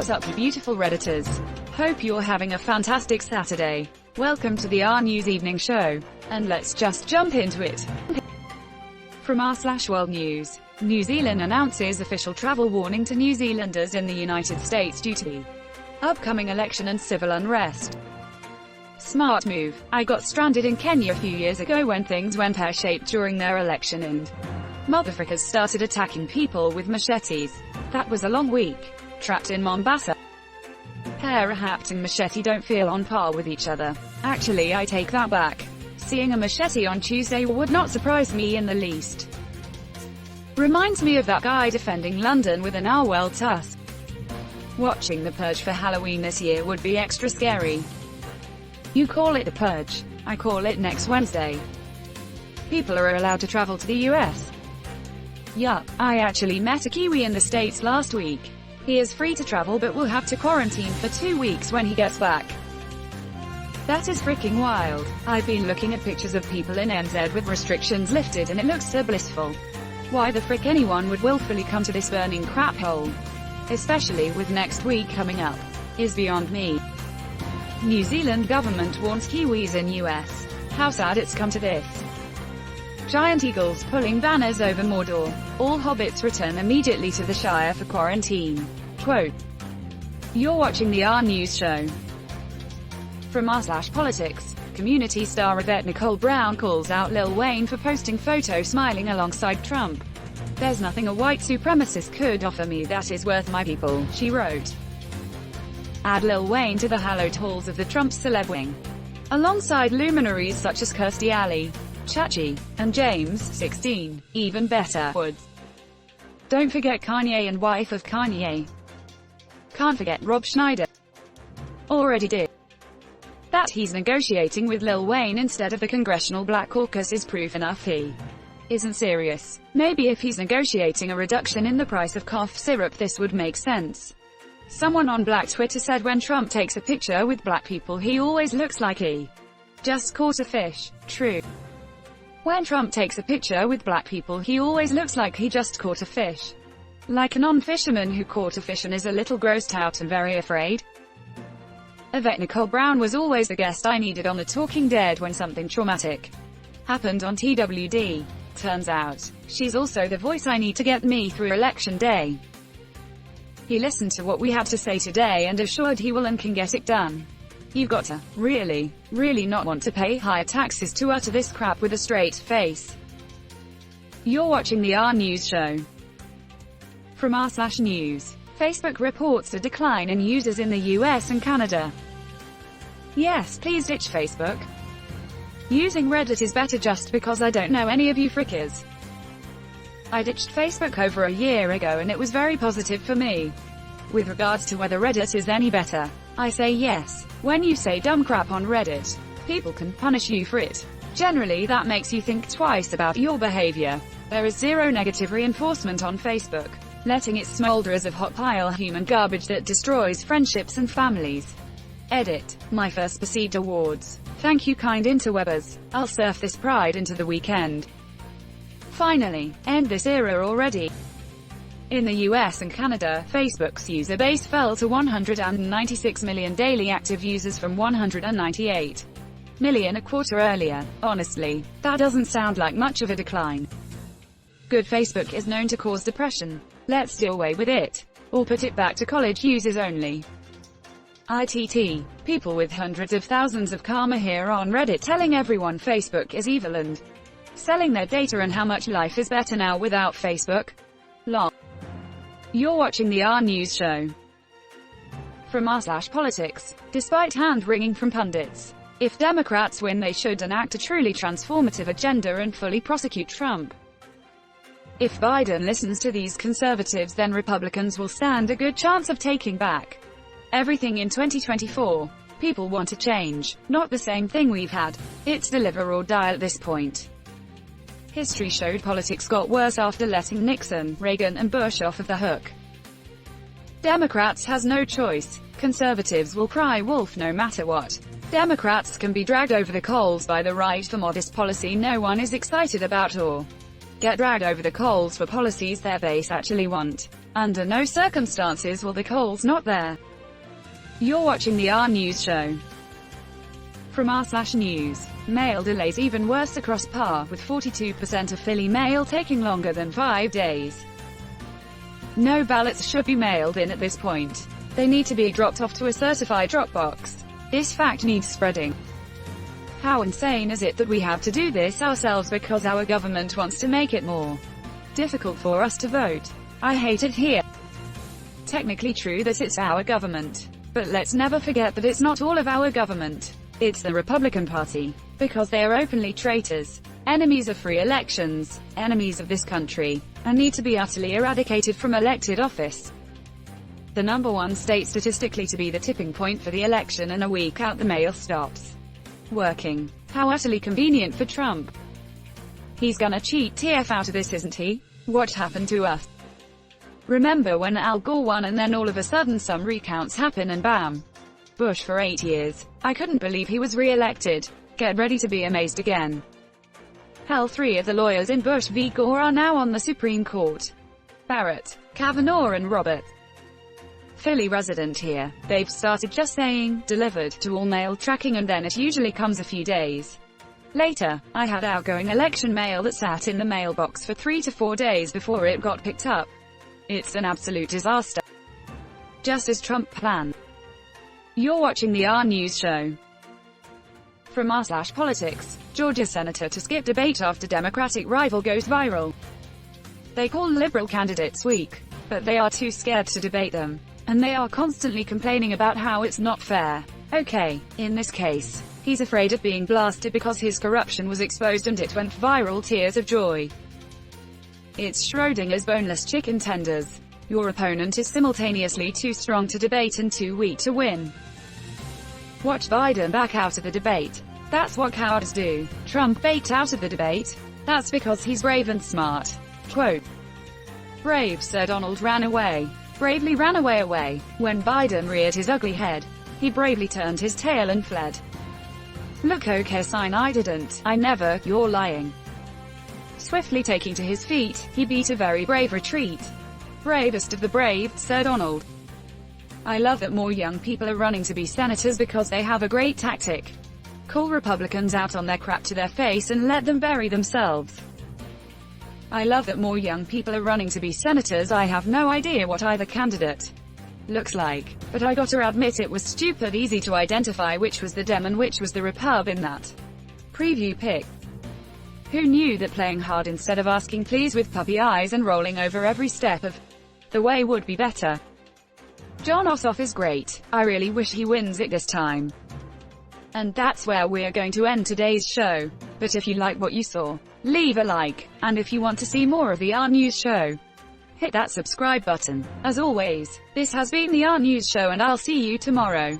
What's up, you beautiful Redditors? Hope you're having a fantastic Saturday. Welcome to the RNEWS evening show, and let's just jump into it. From r/World News, New Zealand announces official travel warning to New Zealanders in the United States due to the upcoming election and civil unrest. Smart move. I got stranded in Kenya a few years ago when things went pear-shaped during their election and motherfuckers started attacking people with machetes. That was a long week. Trapped in Mombasa. Hair-a-hacked and machete don't feel on par with each other. Actually, I take that back. Seeing a machete on Tuesday would not surprise me in the least. Reminds me of that guy defending London with a narwhal tusk. Watching The Purge for Halloween this year would be extra scary. You call it The Purge. I call it next Wednesday. People are allowed to travel to the US. Yup, I actually met a Kiwi in the States last week. He is free to travel but will have to quarantine for 2 weeks when he gets back. That is freaking wild. I've been looking at pictures of people in NZ with restrictions lifted and it looks so blissful. Why the frick anyone would willfully come to this burning crap hole, especially with next week coming up, is beyond me. New Zealand government warns Kiwis in US. How sad it's come to this. Giant eagles pulling banners over Mordor. All hobbits return immediately to the Shire for quarantine. Quote. You're watching the RNEWS show. From r/Politics, community star Yvette Nicole Brown calls out Lil Wayne for posting photo smiling alongside Trump. There's nothing a white supremacist could offer me that is worth my people, she wrote. Add Lil Wayne to the hallowed halls of the Trump celeb wing. Alongside luminaries such as Kirstie Alley, Chachi, and James, 16, even better, Woods. Don't forget Kanye and wife of Kanye. Can't forget Rob Schneider. Already did. That he's negotiating with Lil Wayne instead of the Congressional Black Caucus is proof enough he isn't serious. Maybe if he's negotiating a reduction in the price of cough syrup this would make sense. Someone on Black Twitter said when Trump takes a picture with black people he always looks like he just caught a fish. True. When Trump takes a picture with black people he always looks like he just caught a fish. Like a non-fisherman who caught a fish and is a little grossed out and very afraid. Yvette Nicole Brown was always the guest I needed on The Talking Dead when something traumatic happened on TWD. Turns out, she's also the voice I need to get me through election day. He listened to what we had to say today and assured he will and can get it done. You've got to, really not want to pay higher taxes to utter this crap with a straight face. You're watching the RNEWS show. From r/News, Facebook reports a decline in users in the US and Canada. Yes, please ditch Facebook. Using Reddit is better just because I don't know any of you frickers. I ditched Facebook over a year ago and it was very positive for me. With regards to whether Reddit is any better, I say yes. When you say dumb crap on Reddit, people can punish you for it. Generally that makes you think twice about your behavior. There is zero negative reinforcement on Facebook, letting it smolder as a hot pile of human garbage that destroys friendships and families. Edit. My first perceived awards. Thank you kind interwebers. I'll surf this pride into the weekend. Finally, end this era already. In the US and Canada, Facebook's user base fell to 196 million daily active users from 198 million a quarter earlier. Honestly, that doesn't sound like much of a decline. Good Facebook is known to cause depression. Let's do away with it. Or put it back to college users only. ITT. People with hundreds of thousands of karma here on Reddit telling everyone Facebook is evil and selling their data and how much life is better now without Facebook. Lol. You're watching the RNEWS show. From r/Politics, despite hand-wringing from pundits, if Democrats win they should enact a truly transformative agenda and fully prosecute Trump. If Biden listens to these conservatives then Republicans will stand a good chance of taking back everything in 2024. People want a change, not the same thing we've had. It's deliver or die at this point. History showed politics got worse after letting Nixon, Reagan and Bush off of the hook. Democrats has no choice. Conservatives will cry wolf no matter what. Democrats can be dragged over the coals by the right for modest policy no one is excited about or get dragged over the coals for policies their base actually want. Under no circumstances will the coals not there. You're watching the RNEWS show. From r/news. Mail delays even worse across PAR, with 42% of Philly mail taking longer than 5 days. No ballots should be mailed in at this point. They need to be dropped off to a certified drop box. This fact needs spreading. How insane is it that we have to do this ourselves because our government wants to make it more difficult for us to vote? I hate it here. Technically true that it's our government. But let's never forget that it's not all of our government. It's the Republican Party. Because they are openly traitors, enemies of free elections, enemies of this country, and need to be utterly eradicated from elected office. The #1 state statistically to be the tipping point for the election, and a week out the mail stops working. How utterly convenient for Trump. He's gonna cheat TF out of this, isn't he? What happened to us? Remember when Al Gore won and then all of a sudden some recounts happen and bam. Bush for 8 years. I couldn't believe he was re-elected. Get ready to be amazed again. Hell, 3 of the lawyers in Bush v. Gore are now on the Supreme Court. Barrett, Kavanaugh and Roberts. Philly resident here. They've started just saying, delivered, to all mail tracking, and then it usually comes a few days later. I had outgoing election mail that sat in the mailbox for 3 to 4 days before it got picked up. It's an absolute disaster. Just as Trump planned. You're watching the RNEWS show. From r/politics. Georgia senator to skip debate after Democratic rival goes viral. They call liberal candidates weak, but they are too scared to debate them. And they are constantly complaining about how it's not fair. Okay, in this case, he's afraid of being blasted because his corruption was exposed and it went viral. Tears of joy. It's Schrodinger's boneless chicken tenders. Your opponent is simultaneously too strong to debate and too weak to win. Watch Biden back out of the debate. That's what cowards do. Trump backed out of the debate. That's because he's brave and smart. Quote. Brave Sir Donald ran away. Bravely ran away. When Biden reared his ugly head, he bravely turned his tail and fled. Look, okay, sign I didn't. I never. You're lying. Swiftly taking to his feet, he beat a very brave retreat. Bravest of the brave, Sir Donald. I love that more young people are running to be senators because they have a great tactic. Call Republicans out on their crap to their face and let them bury themselves. I love that more young people are running to be senators. I have no idea what either candidate looks like, but I gotta admit it was stupid easy to identify which was the Dem and which was the Repub in that preview pic. Who knew that playing hard instead of asking please with puppy eyes and rolling over every step of the way would be better? Jon Ossoff is great. I really wish he wins it this time. And that's where we're going to end today's show. But if you like what you saw, leave a like. And if you want to see more of the RNEWS show, hit that subscribe button. As always, this has been the RNEWS show and I'll see you tomorrow.